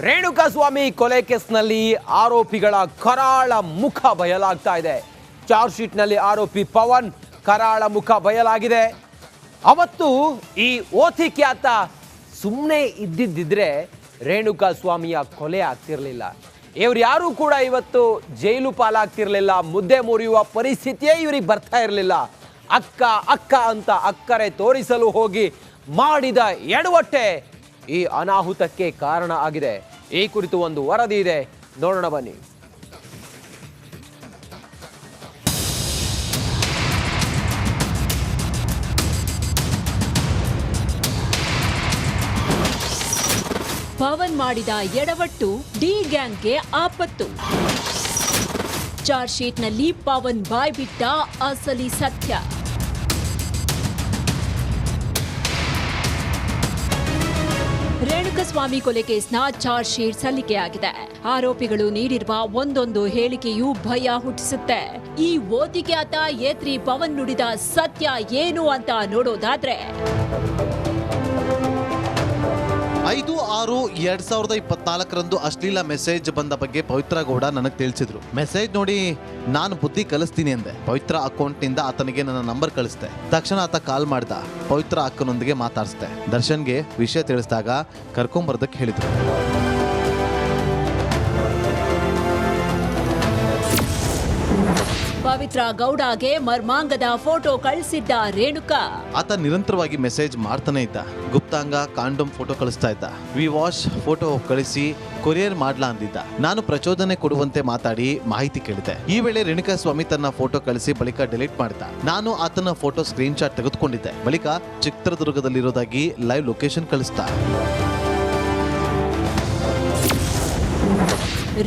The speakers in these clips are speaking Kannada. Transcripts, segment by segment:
ರೇಣುಕಾಸ್ವಾಮಿ ಕೊಲೆ ಕೇಸ್ನಲ್ಲಿ ಆರೋಪಿಗಳ ಕರಾಳ ಮುಖ ಬಯಲಾಗ್ತಾ ಇದೆ. ಚಾರ್ಜ್ ಶೀಟ್ನಲ್ಲಿ ಆರೋಪಿ ಪವನ್ ಕರಾಳ ಮುಖ ಬಯಲಾಗಿದೆ. ಅವತ್ತು ಈ ಓತಿ ಖ್ಯಾತ ಸುಮ್ಮನೆ ಇದ್ದಿದ್ದಿದ್ರೆ ರೇಣುಕಾಸ್ವಾಮಿಯ ಕೊಲೆ ಆಗ್ತಿರ್ಲಿಲ್ಲ. ಇವ್ರು ಯಾರು ಕೂಡ ಇವತ್ತು ಜೈಲು ಪಾಲಾಗ್ತಿರ್ಲಿಲ್ಲ. ಮುದ್ದೆ ಮುರಿಯುವ ಪರಿಸ್ಥಿತಿಯೇ ಇವ್ರಿಗೆ ಬರ್ತಾ ಇರಲಿಲ್ಲ. ಅಕ್ಕ ಅಕ್ಕ ಅಂತ ಅಕ್ಕರೆ ತೋರಿಸಲು ಹೋಗಿ ಮಾಡಿದ ಎಡವಟ್ಟೆ ಈ ಅನಾಹುತಕ್ಕೆ ಕಾರಣ ಆಗಿದೆ. ಈ ಕುರಿತು ಒಂದು ವರದಿ ಇದೆ, ನೋಡೋಣ ಬನ್ನಿ. ಪವನ್ ಮಾಡಿದ ಎಡವಟ್ಟು ಡಿ ಗ್ಯಾಂಗ್ಗೆ ಆಪತ್ತು. ಚಾರ್ಜ್ ಶೀಟ್ನಲ್ಲಿ ಪವನ್ ಬಾಯ್ಬಿಟ್ಟ ಅಸಲಿ ಸತ್ಯ. ರೇಣುಕಾಸ್ವಾಮಿ ಕೊಲೆ ಕೇಸ್ನ ಚಾರ್ಜ್ ಶೀಟ್ ಸಲ್ಲಿಕೆಯಾಗಿದೆ. ಆರೋಪಿಗಳು ನೀಡಿರುವ ಒಂದೊಂದು ಹೇಳಿಕೆಯೂ ಭಯ ಹುಟ್ಟಿಸುತ್ತೆ. ಈ ಓದಿಖ್ಯಾತ ಏತ್ರಿ ಪವನ್ ನುಡಿದ ಸತ್ಯ ಏನು ಅಂತ ನೋಡೋದಾದ್ರೆ 5/6/2024 ಅಶ್ಲೀಲ ಮೆಸೇಜ್ ಬಂದ ಬಗ್ಗೆ ಪವಿತ್ರ ಗೌಡ ನನಗೆ ತಿಳಿಸಿದ್ರು. ಮೆಸೇಜ್ ನೋಡಿ ನಾನು ಬುದ್ಧಿ ಕಲಿಸ್ತೀನಿ ಅಂದೆ. ಪವಿತ್ರ ಅಕೌಂಟ್ನಿಂದ ಆತನಿಗೆ ನನ್ನ ನಂಬರ್ ಕಳಿಸ್ದೆ. ತಕ್ಷಣ ಆತ ಕಾಲ್ ಮಾಡ್ದ. ಪವಿತ್ರ ಅಕ್ಕನೊಂದಿಗೆ ಮಾತಾಡಿಸ್ದೆ. ದರ್ಶನ್ಗೆ ವಿಷಯ ತಿಳಿಸಿದಾಗ ಕರ್ಕೊಂಬರ್ದಕ್ಕೆ ಹೇಳಿದ್ರು. ಪವಿತ್ರ ಗೌಡಗೆ ಮರ್ಮಾಂಗದ ಫೋಟೋ ಕಳಿಸಿದ್ದ ರೇಣುಕಾ. ಆತ ನಿರಂತರವಾಗಿ ಮೆಸೇಜ್ ಮಾಡ್ತಾನೆ ಇದ್ದ. ಗುಪ್ತಾಂಗ ಕಾಂಡೋಮ್ ಫೋಟೋ ಕಳಿಸ್ತಾ ಇದ್ದ. ವಿ ವಾಶ್ ಫೋಟೋ ಕಳಿಸಿ ಕೊರಿಯರ್ ಮಾಡ್ಲಾ ಅಂದಿದ್ದ. ನಾನು ಪ್ರಚೋದನೆ ಕೊಡುವಂತೆ ಮಾತಾಡಿ ಮಾಹಿತಿ ಕೇಳಿದೆ. ಈ ವೇಳೆ ರೇಣುಕಾಸ್ವಾಮಿ ತನ್ನ ಫೋಟೋ ಕಳಿಸಿ ಬಳಿಕ ಡಿಲೀಟ್ ಮಾಡಿದ. ನಾನು ಆತನ ಫೋಟೋ ಸ್ಕ್ರೀನ್ ಶಾಟ್ ತೆಗೆದುಕೊಂಡಿದ್ದೆ. ಬಳಿಕ ಚಿತ್ರದುರ್ಗದಲ್ಲಿರೋದಾಗಿ ಲೈವ್ ಲೊಕೇಶನ್ ಕಳಿಸ್ತಾ.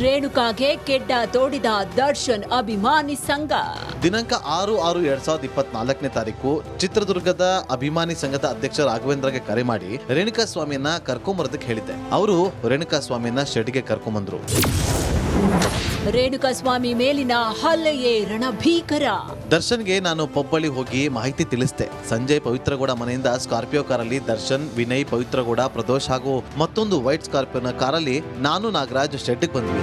ರೇಣುಕಾಗೆ ಕೆಡ್ಡ ತೋಡಿದ ದರ್ಶನ್ ಅಭಿಮಾನಿ ಸಂಘ. ದಿನಾಂಕ 6/6/2024 ಚಿತ್ರದುರ್ಗದ ಅಭಿಮಾನಿ ಸಂಘದ ಅಧ್ಯಕ್ಷ ರಾಘವೇಂದ್ರಗೆ ಕರೆ ಮಾಡಿ ರೇಣುಕಾಸ್ವಾಮಿಯನ್ನ ಕರ್ಕೊಂಬರೋದಕ್ಕೆ ಹೇಳಿದ್ದೆ. ಅವರು ರೇಣುಕಾಸ್ವಾಮಿಯನ್ನ ಶೆಡ್ಗೆ ಕರ್ಕೊಂಬಂದ್ರು. ರೇಣುಕಾಸ್ವಾಮಿ ಮೇಲಿನ ಹಲ್ಲೆಯೇ ರಣಭೀಕರ. ದರ್ಶನ್ಗೆ ನಾನು ಪಬ್ಬಳ್ಳಿ ಹೋಗಿ ಮಾಹಿತಿ ತಿಳಿಸಿದೆ. ಸಂಜಯ್ ಪವಿತ್ರಗೌಡ ಮನೆಯಿಂದ ಸ್ಕಾರ್ಪಿಯೋ ಕಾರಲ್ಲಿ ದರ್ಶನ್, ವಿನಯ್, ಪವಿತ್ರಗೌಡ, ಪ್ರದೋಷ್ ಹಾಗೂ ಮತ್ತೊಂದು ವೈಟ್ ಸ್ಕಾರ್ಪಿಯೋನ ಕಾರಲ್ಲಿ ನಾನು ನಾಗರಾಜ್ ಶೆಡ್ಗೆ ಬಂದ್ವಿ.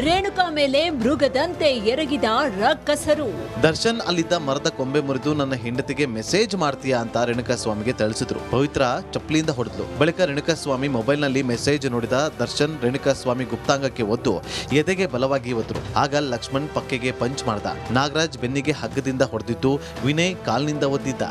ರೇಣುಕಾ ಮೇಲೆ ಮೃಗದಂತೆ ಎರಗಿದ ರಕ್ಕಸರು. ದರ್ಶನ್ ಅಲ್ಲಿದ್ದ ಮರದ ಕೊಂಬೆ ಮುರಿದು ನನ್ನ ಹೆಂಡತಿಗೆ ಮೆಸೇಜ್ ಮಾಡ್ತೀಯಾ ಅಂತ ರೇಣುಕಾಸ್ವಾಮಿಗೆ ತಿಳಿಸಿದ್ರು. ಪವಿತ್ರ ಚಪ್ಪಲಿಯಿಂದ ಹೊಡೆದ್ಲು. ಬಳಿಕ ರೇಣುಕಾಸ್ವಾಮಿ ಮೊಬೈಲ್ ನಲ್ಲಿ ಮೆಸೇಜ್ ನೋಡಿದ ದರ್ಶನ್ ರೇಣುಕಾಸ್ವಾಮಿ ಗುಪ್ತಾಂಗಕ್ಕೆ ಒದ್ದು ಎದೆಗೆ ಬಲವಾಗಿ ಒದ್ರು. ಆಗ ಲಕ್ಷ್ಮಣ್ ಪಕ್ಕೆಗೆ ಪಂಚ್ ಮಾಡ್ದ. ನಾಗರಾಜ್ ಬೆನ್ನಿಗೆ ಹಗ್ಗದಿಂದ ಹೊಡೆದಿದ್ದು, ವಿನಯ್ ಕಾಲ್ನಿಂದ ಒದ್ದಿದ್ದ.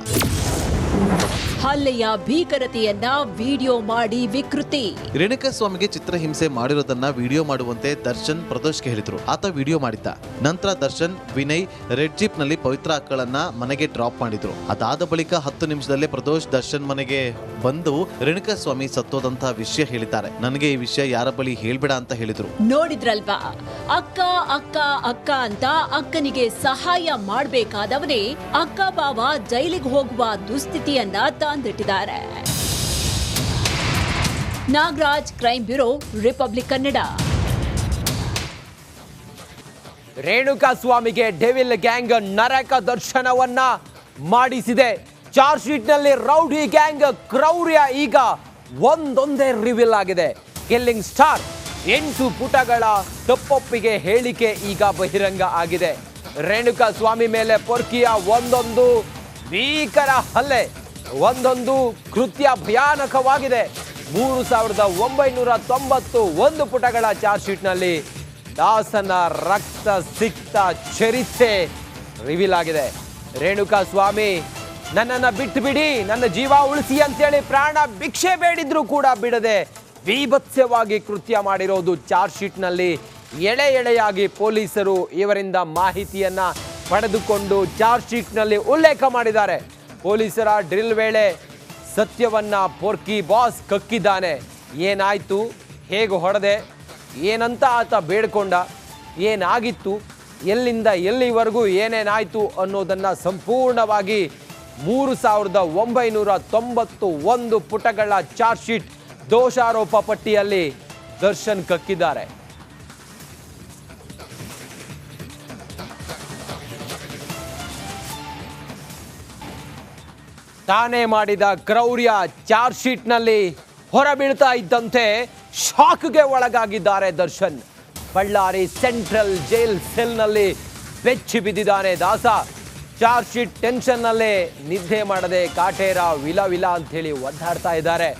ಹಲ್ಲೆಯ ಭೀಕರತೆಯನ್ನ ವಿಡಿಯೋ ಮಾಡಿ ವಿಕೃತಿ. ರೇಣುಕಾಸ್ವಾಮಿಗೆ ಚಿತ್ರಹಿಂಸೆ ಮಾಡಿರೋದನ್ನ ವಿಡಿಯೋ ಮಾಡುವಂತೆ ದರ್ಶನ್ ಪ್ರದೋಷ್ಗೆ ಹೇಳಿದ್ರು. ಆತ ವಿಡಿಯೋ ಮಾಡಿದ್ದ. ನಂತರ ದರ್ಶನ್, ವಿನಯ್ ರೆಡ್ ಜೀಪ್ ನಲ್ಲಿ ಪವಿತ್ರ ಅಕ್ಕಳನ್ನ ಮನೆಗೆ ಡ್ರಾಪ್ ಮಾಡಿದ್ರು. ಅದಾದ ಬಳಿಕ 10 ನಿಮಿಷದಲ್ಲೇ ಪ್ರದೋಷ್ ದರ್ಶನ್ ಮನೆಗೆ ಬಂದು ರೇಣುಕಾಸ್ವಾಮಿ ಸತ್ತೋದಂತ ವಿಷಯ ಹೇಳಿದ್ದಾರೆ. ನನಗೆ ಈ ವಿಷಯ ಯಾರ ಬಳಿ ಹೇಳ್ಬೇಡ ಅಂತ ಹೇಳಿದ್ರು. ನೋಡಿದ್ರಲ್ವಾ, ಅಕ್ಕ ಅಕ್ಕ ಅಕ್ಕ ಅಂತ ಅಕ್ಕನಿಗೆ ಸಹಾಯ ಮಾಡ್ಬೇಕಾದವನೇ ಅಕ್ಕ ಬಾವ ಜೈಲಿಗೆ ಹೋಗುವ ದುಸ್ಥಿತಿಯನ್ನ ತಂದಿಟ್ಟಿದ್ದಾರೆ. Nagaraj, crime bureau, republic Kannada. ರೇಣುಕಾಸ್ವಾಮಿಗೆ ಡೆವಿಲ್ ಗ್ಯಾಂಗ್ ನರಕ ದರ್ಶನವನ್ನ ಮಾಡಿಸಿದೆ. ಚಾರ್ಜ್ ಶೀಟ್ನಲ್ಲಿ ರೌಡಿ ಗ್ಯಾಂಗ್ ಕ್ರೌರ್ಯ ಈಗ ಒಂದೊಂದೇ ರಿವೀಲ್ ಆಗಿದೆ. ಕಿಲ್ಲಿಂಗ್ ಸ್ಟಾರ್ 8 ಪುಟಗಳ ತಪ್ಪೊಪ್ಪಿಗೆ ಹೇಳಿಕೆ ಈಗ ಬಹಿರಂಗ ಆಗಿದೆ. ರೇಣುಕಾಸ್ವಾಮಿ ಮೇಲೆ ಪೊರ್ಕಿಯ ಒಂದೊಂದು ಭೀಕರ ಹಲ್ಲೆ, ಒಂದೊಂದು ಕೃತ್ಯ ಭಯಾನಕವಾಗಿದೆ. 3991 ಪುಟಗಳ ಚಾರ್ಜ್ ಶೀಟ್ನಲ್ಲಿ ದಾಸನ ರಕ್ತ ಸಿಕ್ತ ಚರಿತ್ರೆ ರಿವೀಲ್ ಆಗಿದೆ. ರೇಣುಕಾಸ್ವಾಮಿ ನನ್ನನ್ನು ಬಿಟ್ಟು ಬಿಡಿ, ನನ್ನ ಜೀವ ಉಳಿಸಿ ಅಂತೇಳಿ ಪ್ರಾಣ ಭಿಕ್ಷೆ ಬೇಡಿದ್ರು ಕೂಡ ಬಿಡದೆ ಬೀಭತ್ಸವಾಗಿ ಕೃತ್ಯ ಮಾಡಿರೋದು ಚಾರ್ಜ್ ಶೀಟ್ನಲ್ಲಿ ಎಳೆ ಎಳೆಯಾಗಿ ಪೊಲೀಸರು ಇವರಿಂದ ಮಾಹಿತಿಯನ್ನ ಪಡೆದುಕೊಂಡು ಚಾರ್ಜ್ ಶೀಟ್ನಲ್ಲಿ ಉಲ್ಲೇಖ ಮಾಡಿದ್ದಾರೆ. ಪೊಲೀಸರ ಡ್ರಿಲ್ ವೇಳೆ ಸತ್ಯವನ್ನ ಪೊರ್ಕಿ ಬಾಸ್ ಕಕ್ಕಿದ್ದಾನೆ. ಏನಾಯ್ತು, ಹೇಗೆ ಹೊಡೆದೆ, ಏನಂತ ಆತ ಬೇಡ್ಕೊಂಡ, ಏನಾಗಿತ್ತು, ಎಲ್ಲಿಂದ ಎಲ್ಲಿವರೆಗೂ ಏನೇನಾಯ್ತು ಅನ್ನೋದನ್ನು ಸಂಪೂರ್ಣವಾಗಿ 3991 ಪುಟಗಳ ಚಾರ್ಜ್ ಶೀಟ್ ದೋಷಾರೋಪ ಪಟ್ಟಿಯಲ್ಲಿ ದರ್ಶನ್ ಕಕ್ಕಿದ್ದಾರೆ. ತಾನೇ ಮಾಡಿದ ಕ್ರೌರ್ಯ ಚಾರ್ಜ್ ಶೀಟ್ನಲ್ಲಿ ಹೊರಬೀಳ್ತಾ ಇದ್ದಂತೆ ಶಾಕ್ಗೆ ಒಳಗಾಗಿದ್ದಾರೆ ದರ್ಶನ್. ಬಳ್ಳಾರಿ ಸೆಂಟ್ರಲ್ ಜೈಲ್ ಸೆಲ್ನಲ್ಲಿ ಬೆಚ್ಚಿ ಬಿದ್ದಿದ್ದಾನೆ ದಾಸ. ಚಾರ್ಜ್ ಶೀಟ್ ಟೆನ್ಷನ್ನಲ್ಲೇ ನಿದ್ದೆ ಮಾಡದೆ ಕಾಟೇರ ವಿಲ ವಿಲ ಅಂಥೇಳಿ ಒದ್ದಾಡ್ತಾ ಇದ್ದಾರೆ.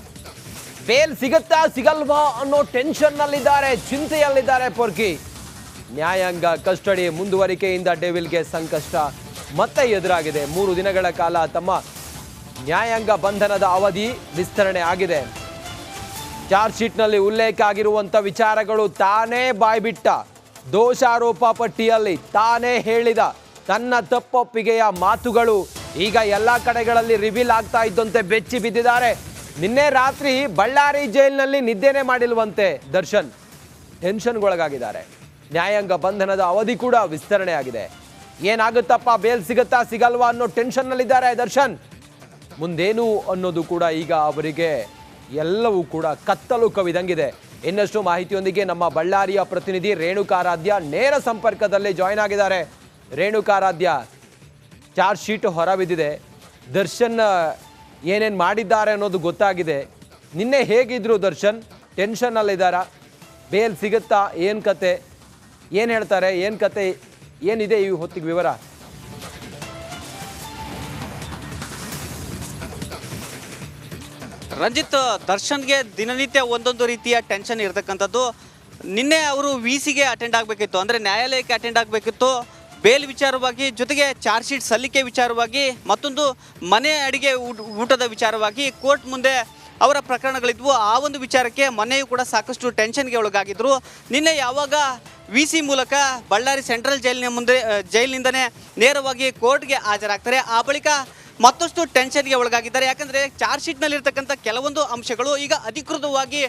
ಬೇಲ್ ಸಿಗತ್ತಾ ಸಿಗಲ್ವಾ ಅನ್ನೋ ಟೆನ್ಷನ್ನಲ್ಲಿದ್ದಾರೆ, ಚಿಂತೆಯಲ್ಲಿದ್ದಾರೆ ಪೊರ್ಕಿ. ನ್ಯಾಯಾಂಗ ಕಸ್ಟಡಿ ಮುಂದುವರಿಕೆಯಿಂದ ಡೆವಿಲ್ಗೆ ಸಂಕಷ್ಟ ಮತ್ತೆ ಎದುರಾಗಿದೆ. 3 ದಿನಗಳ ಕಾಲ ತಮ್ಮ ನ್ಯಾಯಾಂಗ ಬಂಧನದ ಅವಧಿ ವಿಸ್ತರಣೆ ಆಗಿದೆ. ಚಾರ್ಜ್ ಶೀಟ್ನಲ್ಲಿ ಉಲ್ಲೇಖ ಆಗಿರುವಂಥ ವಿಚಾರಗಳು ತಾನೇ ಬಾಯ್ಬಿಟ್ಟ ದೋಷಾರೋಪ ಪಟ್ಟಿಯಲ್ಲಿ ತಾನೇ ಹೇಳಿದ ತನ್ನ ತಪ್ಪೊಪ್ಪಿಗೆಯ ಮಾತುಗಳು ಈಗ ಎಲ್ಲ ಕಡೆಗಳಲ್ಲಿ ರಿವೀಲ್ ಆಗ್ತಾ ಇದ್ದಂತೆ ಬೆಚ್ಚಿ ಬಿದ್ದಿದ್ದಾರೆ. ನಿನ್ನೆ ರಾತ್ರಿ ಬಳ್ಳಾರಿ ಜೈಲಿನಲ್ಲಿ ನಿದ್ದೆನೇ ಮಾಡಿಲ್ವಂತೆ ದರ್ಶನ್. ಟೆನ್ಷನ್ಗೊಳಗಾಗಿದ್ದಾರೆ. ನ್ಯಾಯಾಂಗ ಬಂಧನದ ಅವಧಿ ಕೂಡ ವಿಸ್ತರಣೆ ಆಗಿದೆ. ಏನಾಗುತ್ತಪ್ಪ, ಬೇಲ್ ಸಿಗುತ್ತಾ ಸಿಗಲ್ವಾ ಅನ್ನೋ ಟೆನ್ಷನ್ನಲ್ಲಿದ್ದಾರೆ ದರ್ಶನ್. ಮುಂದೇನು ಅನ್ನೋದು ಕೂಡ ಈಗ ಅವರಿಗೆ ಎಲ್ಲವೂ ಕೂಡ ಕತ್ತಲು ಕವಿದಂಗಿದೆ. ಇನ್ನಷ್ಟು ಮಾಹಿತಿಯೊಂದಿಗೆ ನಮ್ಮ ಬಳ್ಳಾರಿಯ ಪ್ರತಿನಿಧಿ ರೇಣುಕಾರಾಧ್ಯ ನೇರ ಸಂಪರ್ಕದಲ್ಲಿ ಜಾಯ್ನ್ ಆಗಿದ್ದಾರೆ. ರೇಣುಕಾರಾಧ್ಯ, ಚಾರ್ಜ್ ಶೀಟ್ ಹೊರಬಿದ್ದಿದೆ, ದರ್ಶನ್ ಏನೇನು ಮಾಡಿದ್ದಾರೆ ಅನ್ನೋದು ಗೊತ್ತಾಗಿದೆ. ನಿನ್ನೆ ಹೇಗಿದ್ರು ದರ್ಶನ್? ಟೆನ್ಷನ್ನಲ್ಲಿದ್ದಾರಾ? ಬೇಲ್ ಸಿಗುತ್ತಾ? ಏನು ಕತೆ, ಏನು ಹೇಳ್ತಾರೆ, ಏನು ಕತೆ, ಏನಿದೆ ಈ ಹೊತ್ತಿಗೆ ವಿವರ? ರಂಜಿತ್, ದರ್ಶನ್ಗೆ ದಿನನಿತ್ಯ ಒಂದೊಂದು ರೀತಿಯ ಟೆನ್ಷನ್ ಇರತಕ್ಕಂಥದ್ದು. ನಿನ್ನೆ ಅವರು ವಿಸಿಗೆ ಅಟೆಂಡ್ ಆಗಬೇಕಿತ್ತು, ಅಂದರೆ ನ್ಯಾಯಾಲಯಕ್ಕೆ ಅಟೆಂಡ್ ಆಗಬೇಕಿತ್ತು. ಬೇಲ್ ವಿಚಾರವಾಗಿ, ಜೊತೆಗೆ ಚಾರ್ಜ್ ಶೀಟ್ ಸಲ್ಲಿಕೆ ವಿಚಾರವಾಗಿ, ಮತ್ತೊಂದು ಮನೆ ಅಡಿಗೆ ಊಟದ ವಿಚಾರವಾಗಿ ಕೋರ್ಟ್ ಮುಂದೆ ಅವರ ಪ್ರಕರಣಗಳಿದ್ವು. ಆ ಒಂದು ವಿಚಾರಕ್ಕೆ ಮೊನ್ನೆಯೂ ಕೂಡ ಸಾಕಷ್ಟು ಟೆನ್ಷನ್ಗೆ ಒಳಗಾಗಿದ್ದರು. ನಿನ್ನೆ ಯಾವಾಗ ವಿಸಿ ಮೂಲಕ ಬಳ್ಳಾರಿ ಸೆಂಟ್ರಲ್ ಜೈಲಿನಿಂದನೇ ನೇರವಾಗಿ ಕೋರ್ಟ್ಗೆ ಹಾಜರಾಗ್ತಾರೆ, ಆ ಬಳಿಕ ಮತ್ತಷ್ಟು ಟೆನ್ಷನ್ಗೆ ಒಳಗಾಗಿದ್ದಾರೆ. ಯಾಕಂದರೆ ಚಾರ್ಜ್ ಶೀಟ್ನಲ್ಲಿರ್ತಕ್ಕಂಥ ಕೆಲವೊಂದು ಅಂಶಗಳು ಈಗ ಅಧಿಕೃತವಾಗಿ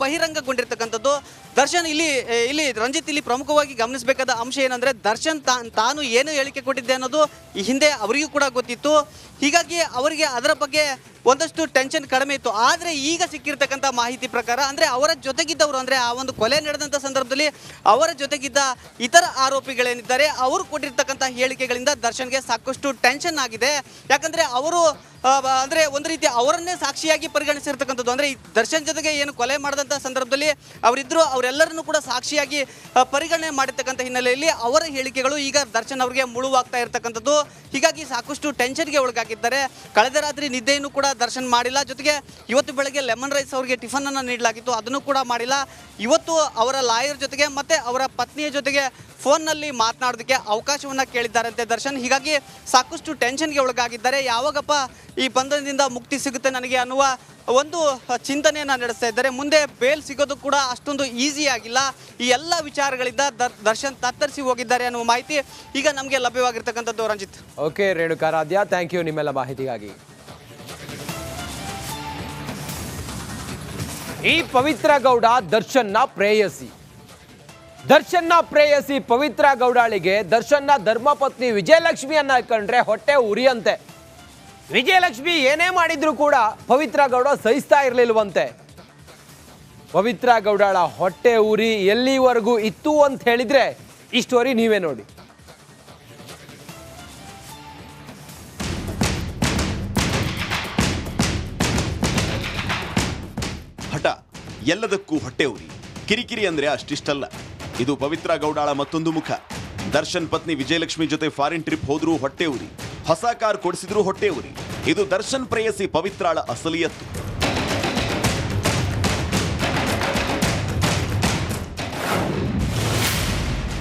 ಬಹಿರಂಗಗೊಂಡಿರ್ತಕ್ಕಂಥದ್ದು. ದರ್ಶನ್ ಇಲ್ಲಿ ರಂಜಿತ್, ಇಲ್ಲಿ ಪ್ರಮುಖವಾಗಿ ಗಮನಿಸಬೇಕಾದ ಅಂಶ ಏನಂದರೆ, ದರ್ಶನ್ ತಾನು ಏನು ಹೇಳಿಕೆ ಕೊಟ್ಟಿದ್ದೆ ಅನ್ನೋದು ಈ ಹಿಂದೆ ಅವರಿಗೂ ಕೂಡ ಗೊತ್ತಿತ್ತು. ಹೀಗಾಗಿ ಅವರಿಗೆ ಅದರ ಬಗ್ಗೆ ಒಂದಷ್ಟು ಟೆನ್ಷನ್ ಕಡಿಮೆ ಇತ್ತು. ಆದರೆ ಈಗ ಸಿಕ್ಕಿರ್ತಕ್ಕಂಥ ಮಾಹಿತಿ ಪ್ರಕಾರ, ಅಂದರೆ ಅವರ ಜೊತೆಗಿದ್ದವರು, ಅಂದರೆ ಆ ಒಂದು ಕೊಲೆ ನಡೆದಂಥ ಸಂದರ್ಭದಲ್ಲಿ ಅವರ ಜೊತೆಗಿದ್ದ ಇತರ ಆರೋಪಿಗಳೇನಿದ್ದಾರೆ ಅವರು ಕೊಟ್ಟಿರ್ತಕ್ಕಂಥ ಹೇಳಿಕೆಗಳಿಂದ ದರ್ಶನ್ಗೆ ಸಾಕಷ್ಟು ಟೆನ್ಷನ್ ಆಗಿದೆ. ಯಾಕಂದರೆ ಅವರು ಅಂದರೆ ಒಂದು ರೀತಿ ಅವರನ್ನೇ ಸಾಕ್ಷಿಯಾಗಿ ಪರಿಗಣಿಸಿರ್ತಕ್ಕಂಥದ್ದು. ಅಂದರೆ ಈ ದರ್ಶನ್ ಜೊತೆಗೆ ಏನು ಕೊಲೆ ಮಾಡಿದಂಥ ಸಂದರ್ಭದಲ್ಲಿ ಅವರಿದ್ದರು, ಅವರೆಲ್ಲರನ್ನೂ ಕೂಡ ಸಾಕ್ಷಿಯಾಗಿ ಪರಿಗಣನೆ ಮಾಡಿರ್ತಕ್ಕಂಥ ಹಿನ್ನೆಲೆಯಲ್ಲಿ ಅವರ ಹೇಳಿಕೆಗಳು ಈಗ ದರ್ಶನ್ ಅವರಿಗೆ ಮುಳುವಾಗ್ತಾ ಇರ್ತಕ್ಕಂಥದ್ದು. ಹೀಗಾಗಿ ಸಾಕಷ್ಟು ಟೆನ್ಷನ್ಗೆ ಒಳಗಾಗಿದ್ದಾರೆ. ಕಳೆದ ರಾತ್ರಿ ನಿದ್ದೆಯನ್ನು ಕೂಡ ದರ್ಶನ್ ಮಾಡಿಲ್ಲ. ಜೊತೆಗೆ ಇವತ್ತು ಬೆಳಗ್ಗೆ ಲೆಮನ್ ರೈಸ್ ಅವರಿಗೆ ಟಿಫನನ್ನು ನೀಡಲಾಗಿತ್ತು, ಅದನ್ನು ಕೂಡ ಮಾಡಿಲ್ಲ. ಇವತ್ತು ಅವರ ಲಾಯರ್ ಜೊತೆಗೆ ಮತ್ತು ಅವರ ಪತ್ನಿಯ ಜೊತೆಗೆ ಫೋನ್ನಲ್ಲಿ ಮಾತನಾಡೋದಕ್ಕೆ ಅವಕಾಶವನ್ನು ಕೇಳಿದ್ದಾರಂತೆ ದರ್ಶನ್. ಹೀಗಾಗಿ ಸಾಕಷ್ಟು ಟೆನ್ಷನ್ಗೆ ಒಳಗಾಗಿದ್ದಾರೆ. ಯಾವಾಗಪ್ಪ ಈ ಬಂಧನದಿಂದ ಮುಕ್ತಿ ಸಿಗುತ್ತೆ ನನಗೆ ಅನ್ನುವ ಒಂದು ಚಿಂತನೆಯನ್ನು ನಡೆಸ್ತಾ ಇದ್ದಾರೆ. ಮುಂದೆ ಬೇಲ್ ಸಿಗೋದು ಕೂಡ ಅಷ್ಟೊಂದು ಈಸಿ ಆಗಿಲ್ಲ. ಈ ಎಲ್ಲ ವಿಚಾರಗಳಿಂದ ದರ್ಶನ್ ತತ್ತರಿಸಿ ಹೋಗಿದ್ದಾರೆ ಅನ್ನುವ ಮಾಹಿತಿ ಈಗ ನಮಗೆ ಲಭ್ಯವಾಗಿರ್ತಕ್ಕಂಥದ್ದು. Ranjith. Okay Renukaradhya, thank you ನಿಮ್ಮೆಲ್ಲ ಮಾಹಿತಿಗಾಗಿ. ಈ ಪವಿತ್ರ ಗೌಡ ದರ್ಶನ್ನ ಪ್ರೇಯಸಿ ಪವಿತ್ರ ಗೌಡಳಿಗೆ ದರ್ಶನ್ನ ಧರ್ಮಪತ್ನಿ ವಿಜಯಲಕ್ಷ್ಮಿಯನ್ನ ಕಂಡ್ರೆ ಹೊಟ್ಟೆ ಉರಿಯಂತೆ. ವಿಜಯಲಕ್ಷ್ಮಿ ಏನೇ ಮಾಡಿದ್ರು ಕೂಡ ಪವಿತ್ರ ಗೌಡ ಸಹಿಸ್ತಾ ಇರಲಿಲ್ವಂತೆ. ಪವಿತ್ರ ಗೌಡಳ ಹೊಟ್ಟೆ ಉರಿ ಎಲ್ಲಿವರೆಗೂ ಇತ್ತು ಅಂತ ಹೇಳಿದ್ರೆ ಈ ಸ್ಟೋರಿ ನೀವೇ ನೋಡಿ. ಹಠ, ಎಲ್ಲದಕ್ಕೂ ಹೊಟ್ಟೆ ಉರಿ, ಕಿರಿಕಿರಿ ಅಂದ್ರೆ ಅಷ್ಟಿಷ್ಟಲ್ಲ. ಇದು ಪವಿತ್ರ ಗೌಡಾಳ ಮತ್ತೊಂದು ಮುಖ. ದರ್ಶನ್ ಪತ್ನಿ ವಿಜಯಲಕ್ಷ್ಮಿ ಜೊತೆ ಫಾರಿನ್ ಟ್ರಿಪ್ ಹೋದ್ರೂ ಹೊಟ್ಟೆ ಉರಿ, ಹೊಸ ಕಾರ್ ಕೊಡಿಸಿದ್ರು ಹೊಟ್ಟೆ ಉರಿ. ಇದು ದರ್ಶನ್ ಪ್ರೇಯಸಿ ಪವಿತ್ರಾಳ ಅಸಲಿಯತ್ತು.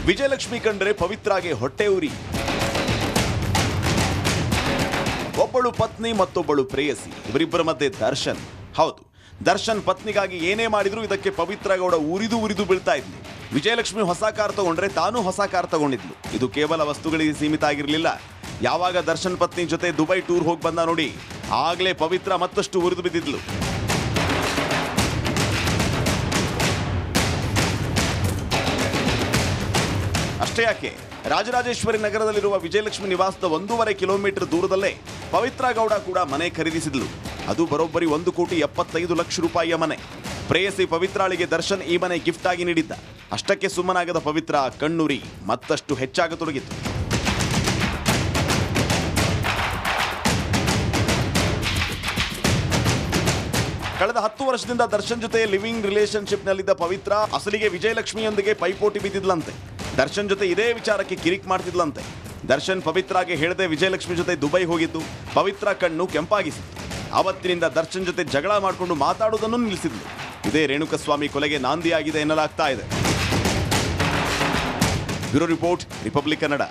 ವಿಜಯಲಕ್ಷ್ಮಿ ಕಂಡ್ರೆ ಪವಿತ್ರಾಗೆ ಹೊಟ್ಟೆ ಉರಿ. ಒಬ್ಬಳು ಪತ್ನಿ, ಮತ್ತೊಬ್ಬಳು ಪ್ರೇಯಸಿ, ಇವರಿಬ್ಬರ ಮಧ್ಯೆ ದರ್ಶನ್. ಹೌದು, ದರ್ಶನ್ ಪತ್ನಿಗಾಗಿ ಏನೇ ಮಾಡಿದ್ರು ಇದಕ್ಕೆ ಪವಿತ್ರ ಗೌಡ ಉರಿದು ಬೀಳ್ತಾ ಇದ್ಲು. ವಿಜಯಲಕ್ಷ್ಮಿ ಹೊಸ ಕಾರ್ ತಗೊಂಡ್ರೆ ತಾನು ಹೊಸ ಕಾರ್ ತಗೊಂಡಿದ್ಲು. ಇದು ಕೇವಲ ವಸ್ತುಗಳಿಗೆ ಸೀಮಿತ ಆಗಿರಲಿಲ್ಲ. ಯಾವಾಗ ದರ್ಶನ್ ಪತ್ನಿ ಜೊತೆ ದುಬೈ ಟೂರ್ ಹೋಗಿ ಬಂದ ನೋಡಿ, ಆಗ್ಲೇ ಪವಿತ್ರ ಮತ್ತಷ್ಟು ಉರಿದು ಬಿದ್ದಿದ್ಲು. ಅಷ್ಟೇ ಯಾಕೆ, ರಾಜರಾಜೇಶ್ವರಿ ನಗರದಲ್ಲಿರುವ ವಿಜಯಲಕ್ಷ್ಮಿ ನಿವಾಸದ 1.5 ಕಿಲೋಮೀಟರ್ ದೂರದಲ್ಲೇ ಪವಿತ್ರ ಗೌಡ ಕೂಡ ಮನೆ ಖರೀದಿಸಿದ್ಲು. ಅದು ಬರೋಬ್ಬರಿ 1,75,00,000 ರೂಪಾಯಿಯ ಮನೆ. ಪ್ರೇಯಸಿ ಪವಿತ್ರಾಳಿಗೆ ದರ್ಶನ್ ಈ ಮನೆ ಗಿಫ್ಟ್ ಆಗಿ ನೀಡಿದ್ದ. ಅಷ್ಟಕ್ಕೆ ಸುಮ್ಮನಾಗದ ಪವಿತ್ರ ಕಣ್ಣುರಿ ಮತ್ತಷ್ಟು ಹೆಚ್ಚಾಗತೊಡಗಿತು. ಕಳೆದ 10 ವರ್ಷದಿಂದ ದರ್ಶನ್ ಜೊತೆ ಲಿವಿಂಗ್ ರಿಲೇಶನ್ಶಿಪ್ ನಲ್ಲಿದ್ದ ಪವಿತ್ರ ಅಸಲಿಗೆ ವಿಜಯಲಕ್ಷ್ಮಿಯೊಂದಿಗೆ ಪೈಪೋಟಿ ಬಿದ್ದಿದ್ಲಂತೆ. ದರ್ಶನ್ ಜೊತೆ ಇದೇ ವಿಚಾರಕ್ಕೆ ಕಿರಿಕ್ ಮಾಡ್ತಿದ್ಲಂತೆ. ದರ್ಶನ್ ಪವಿತ್ರಾಗೆ ಹೇಳದೆ ವಿಜಯಲಕ್ಷ್ಮಿ ಜೊತೆ ದುಬೈ ಹೋಗಿದ್ದು ಪವಿತ್ರ ಕಣ್ಣು ಕೆಂಪಾಗಿಸಿತ್ತು. ಅವತ್ತಿನಿಂದ ದರ್ಶನ್ ಜೊತೆ ಜಗಳ ಮಾಡಿಕೊಂಡು ಮಾತಾಡೋದನ್ನು ನಿಲ್ಲಿಸಿದ್ಲು. ಇದೇ ರೇಣುಕಸ್ವಾಮಿ ಕೊಲೆಗೆ ನಾಂದಿಯಾಗಿದೆ ಎನ್ನಲಾಗ್ತಾ ಇದೆ. Bureau report, republic Kannada.